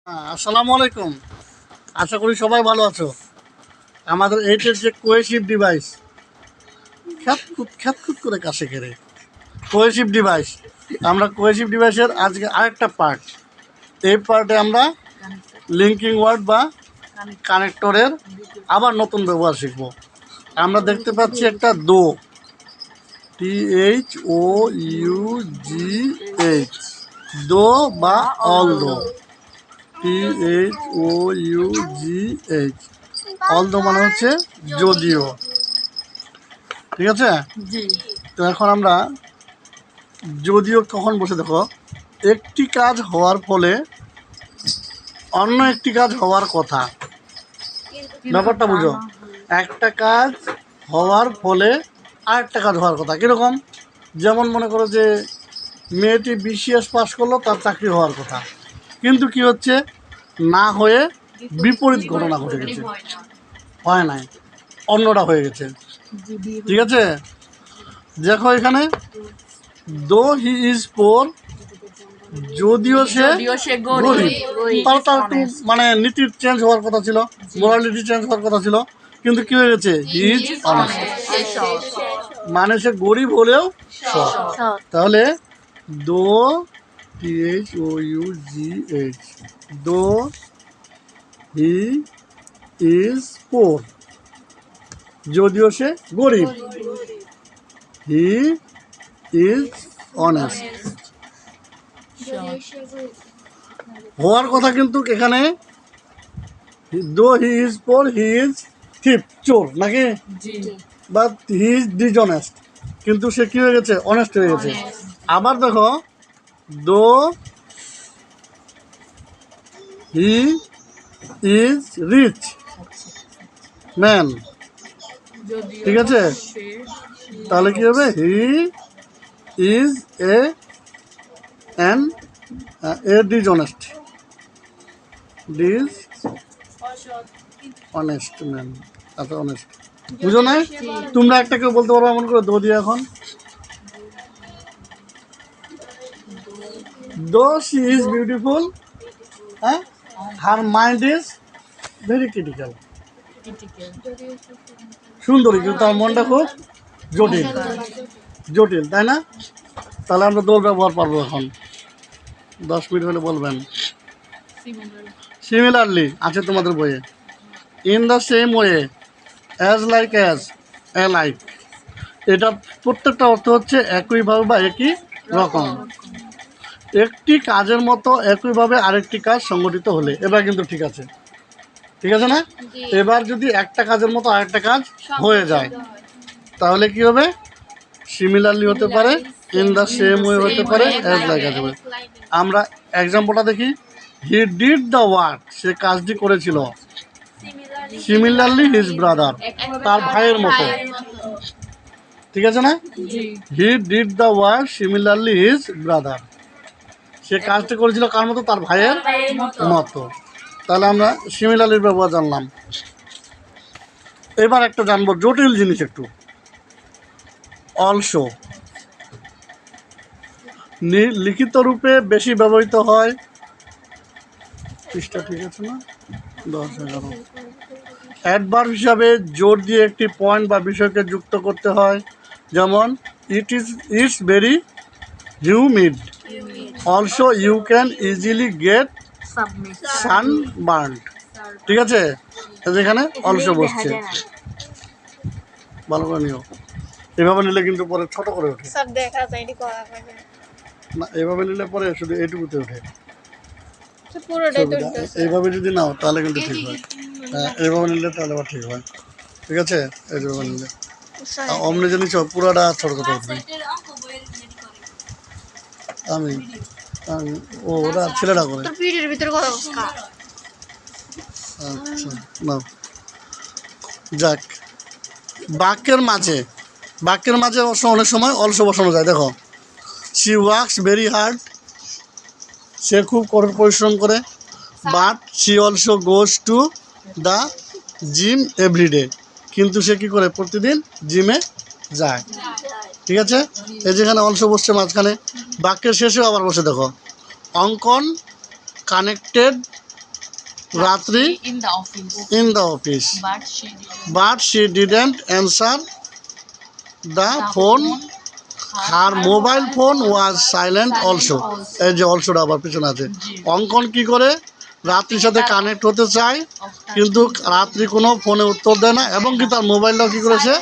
আসসালামু আলাইকুম। আশা করি সবাই ভালো আছো। আমাদের এইটের যে কোহেসিভ ডিভাইস খ্যাতখুত করে কাছে ঘেরে কোহেসিভ ডিভাইস, আমরা কোহেসিভ ডিভাইসের আজকে আরেকটা পার্ট। এই পার্টে আমরা লিঙ্কিং ওয়ার্ড বা কানেক্টরের আবার নতুন ব্যবহার শিখব। আমরা দেখতে পাচ্ছি একটা দো, THOUGH, দো বা অল দো, THOUGH, অলদো মানে হচ্ছে যদিও। ঠিক আছে, তো এখন আমরা যদিও কখন বসে দেখো, একটি কাজ হওয়ার ফলে অন্য একটি কাজ হওয়ার কথা। ব্যাপারটা বুঝো, একটা কাজ হওয়ার ফলে আরেকটা কাজ হওয়ার কথা। কীরকম? যেমন মনে করো যে মেয়েটি BCS পাস করলো, তার চাকরি হওয়ার কথা, কিন্তু কি হচ্ছে, না হয়ে বিপরীত ঘটনা ঘটে গেছে, হয় নাই, অন্যটা হয়ে গেছে। ঠিক আছে, দেখো এখানে দো হি ইজ পোর, যদিও সে গরিব, তার একটু মানে নীতির চেঞ্জ হওয়ার কথা ছিল, মোরালিটি চেঞ্জ হওয়ার কথা ছিল, কিন্তু কি হয়ে গেছে, হি ইজ অনেস্ট, মানে সে গরিব হলেও সৎ। তাহলে দো THOUGH, দো হি ইজ পোর, যদিও সে গরিব, হি ইজ অনেস্ট। হওয়ার কথা কিন্তু এখানে দো he is poor, he is থিপ, চোর নাকি, বাট হি ইজ ডিসঅনেস্ট, কিন্তু সে কি হয়ে গেছে, অনেস্ট হয়ে গেছে। আবার দেখো, দো হি ইজ রিচ ম্যান, ঠিক আছে, তাহলে কি হবে, he is an dishonest, honest man. আচ্ছা, অনেস্ট বুঝো না? তোমরা একটা কেউ বলতে পারো এমন করে দো দিয়ে, এখন দো শি ইজ বিউটিফুল, হ্যাঁ, her mind is very critical, সুন্দরী কিন্তু তার মনটা খুব জটিল, জটিল, তাই না? তাহলে আমরা দোর ব্যবহার পারবো এখন, 10 মিনিট হলে বলবেন। সিমিলারলি আছে তোমাদের বইয়ে, in the same way, as like as, A like, এটা প্রত্যেকটা অর্থ হচ্ছে একইভাবে বা একই রকম। একটি কাজের মতো একইভাবে আরেকটি কাজ সংগঠিত হলে, এবার কিন্তু ঠিক আছে, ঠিক আছে না? এবার যদি একটা কাজের মতো আরেকটা কাজ হয়ে যায়, তাহলে কি হবে, সিমিলারলি হতে পারে, ইন দ্য সেম ওয়ে হতে পারে, অ্যাজ লাইক হতে পারে। আমরা এক্সাম্পলটা দেখি, হি ডিড দ্য ওয়ার্ক, সে কাজটি করেছিল, সিমিলারলি হিজ ব্রাদার, তার ভাইয়ের মতো, ঠিক আছে না? He did the work similarly his brother, সে কাজটি করেছিল কার মতো, তার ভাইয়ের মতো। তাহলে আমরা সিমিলারলির ব্যবহার জানলাম। এবার একটা জানবো জটিল জিনিস একটু, অলসো। লিখিত রূপে বেশি ব্যবহৃত হয়, পৃষ্ঠা ঠিক আছে না, 10-11। অ্যাডভার্ব হিসাবে জোর দিয়ে একটি পয়েন্ট বা বিষয়কে যুক্ত করতে হয়, যেমন it's very humid, also you can easily get sunburn, ঠিক আছে, যেখানে অলসো বসছে, ভালো করে নিও। এভাবে নিলে কিন্তু পরে ছোট করে ওঠে না, এভাবে নিলে পরে শুধু এইটুকুতে ওঠে, এইভাবে যদি নাও তাহলে কিন্তু ঠিক হয়। হ্যাঁ, এইভাবে নিলে তাহলে আবার ঠিক হয়, ঠিক আছে, এইভাবে নিলে অমনি জিনিস পুরোটা ছোট ছোট উঠবে। আমি ওরা ছেলেটা করে, আচ্ছা নাও, যাক। বাক্যের মাঝে অনেক সময় অলসো বসানো যায়। দেখো, শি ওয়ার্কস ভেরি হার্ড, সে খুব কঠোর পরিশ্রম করে, but she also goes to the gym every day, কিন্তু সে কী করে, প্রতিদিন জিমে যায়, ঠিক আছে। এই যেখানে অলসো বসছে মাঝখানে, বাক্যের শেষেও আবার বসে। দেখো, অঙ্কন কানেক্টেড রাত্রি in the office but she didn't answer the phone. Her mobile phone was silent also. এই যে অলসোটা আবার পিছনে আছে। অঙ্কন কি করে রাত্রির সাথে কানেক্ট হতে চায় কিন্তু রাত্রি কোনো ফোনে উত্তর দেয় না এবং কি তার মোবাইলটাও কি করেছে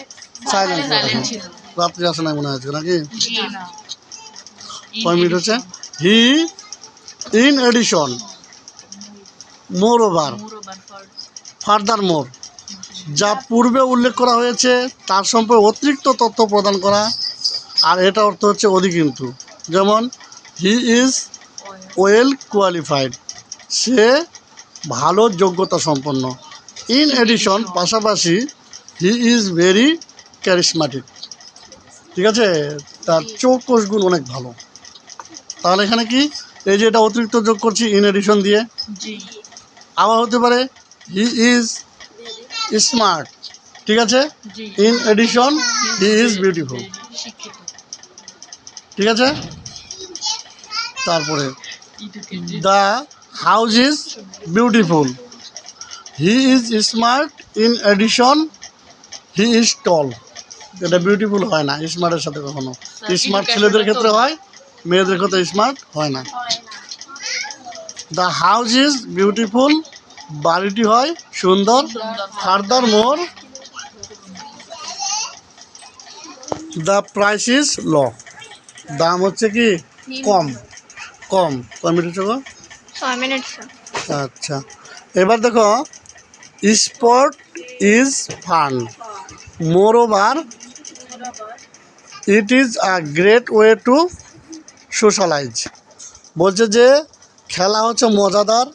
সাইলেন্ট করেছে। রাত্রি আসে না মনে হচ্ছে নাকি? কয় মিনিট হচ্ছে? He in addition moreover furthermore, যা পূর্বে উল্লেখ করা হয়েছে তার সম্পর্কে অতিরিক্ত তথ্য প্রদান করা। আর এটা অর্থ হচ্ছে অধিকিন্তু। যেমন হি ইজ ওয়েল কোয়ালিফাইড, সে ভালো যোগ্যতা সম্পন্ন। ইন এডিশন পাশাপাশি হি ইজ ভেরি ক্যারিসমাটিক, ঠিক আছে, তার চৌকস গুণ অনেক ভালো। তাহলে এখানে কি এই যে এটা অতিরিক্ত যোগ করছি ইন এডিশন দিয়ে। আবার হতে পারে হি ইজ স্মার্ট, ঠিক আছে, in addition he is beautiful, ঠিক আছে। তারপরে the house is beautiful, he is smart, in addition he is tall. এটা বিউটিফুল হয় না স্মার্টের সাথে কখনো। স্মার্ট ছেলেদের ক্ষেত্রে হয়, মেয়েদের ক্ষেত্রে স্মার্ট হয় না। দ্য হাউস ইজ বিউটিফুল, বাড়িটি হয় সুন্দর। Furthermore the price is low, দাম হচ্ছে কি কম। কম কয় মিনিট গো? 6 মিনিট। আচ্ছা, এবার দেখো sport is fun, more over it is a great way to socialise. বলছে যে খেলা হচ্ছে মজাদার,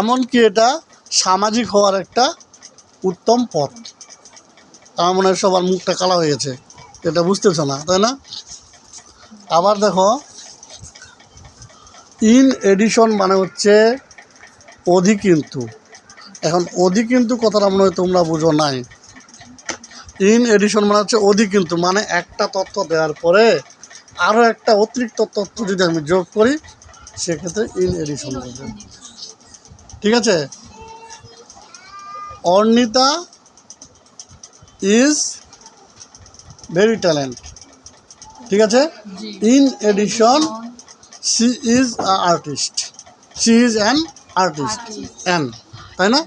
এমনকি এটা সামাজিক হওয়ার একটা উত্তম পথ। আমার মনে হয় সবার মুখটা কালা হয়ে গেছে, এটা বুঝতেছো না তাই না? আবার দেখো ইন এডিশন মানে হচ্ছে অধিকিন্তু। এখন অধিকিন্তু কথাটা মনে হয় তোমরা বুঝো নাই। ইন এডিশন মানে হচ্ছে অধিকিন্তু, মানে একটা তথ্য দেওয়ার পরে আরও একটা অতিরিক্ত তথ্য যদি আমি যোগ করি সেক্ষেত্রে ইন এডিশন বলবে, ঠিক আছে। অর্নিতা ইজ ভেরি ট্যালেন্ট, ঠিক আছে, in addition she is artist, she is an artist an, তাই না?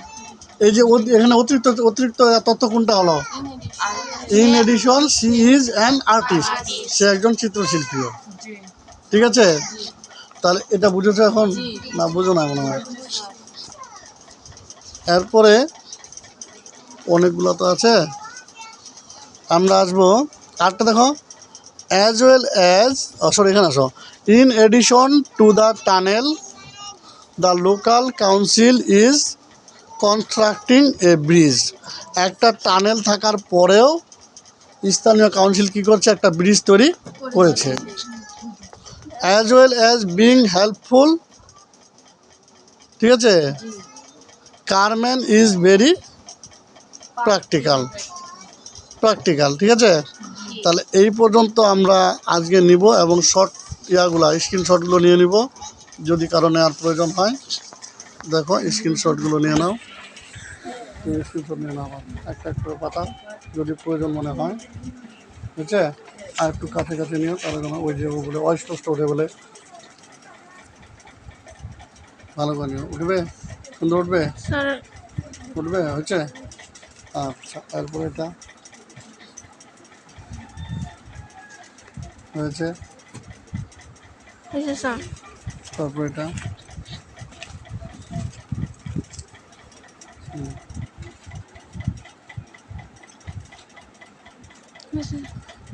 এই যে এখানে অতিরিক্ত অতিরিক্ত তথ্য কোনটা হলো? In addition she is an artist, সে একজন চিত্রশিল্পীও, ঠিক আছে। তাহলে এটা বুঝেছো এখন না বুঝো না মনে হয়? এরপরে অনেকগুলো তো আছে, আমরা আসবো আরটা দেখো অ্যাজ ওয়েল অ্যাজ, সরি এখানে আসো। In addition to the tunnel the local council is constructing a bridge. একটা টানেল থাকার পরেও স্থানীয় কাউন্সিল কী করছে? একটা ব্রিজ তৈরি করেছে। As well as being helpful, ঠিক আছে, Carman is very practical, practical, ঠিক আছে। তাহলে এই পর্যন্ত আমরা আজকে নিব এবং শর্ট স্ক্রিনশটগুলো নিয়ে নিব যদি কারো নেওয়ার প্রয়োজন হয়। দেখো স্ক্রিনশটগুলো নিয়ে নাও, স্ক্রিনশট নিয়ে নাও একটা একটা করে পাতা যদি প্রয়োজন মনে হয়, ঠিক আছে। আর একটু কাছে কাছে নিও, তাহলে যেন ওই যে বলে অস্পষ্ট ওঠে বলে ভালো করে নিও। উঠবে সুন্দর উঠবে, উঠবে হচ্ছে। আচ্ছা, তারপরে এটা হয়েছে, তারপর এটা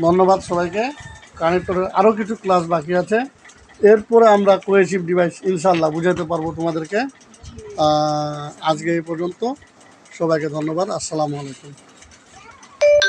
ধন্যবাদ সবাইকে। কানেক্টরের আরও কিছু ক্লাস বাকি আছে, এরপরে আমরা কোহেসিভ ডিভাইস ইনশাল্লাহ বুঝাতে পারবো তোমাদেরকে। আজকে এই পর্যন্ত, সবাইকে ধন্যবাদ। আসসালামু আলাইকুম।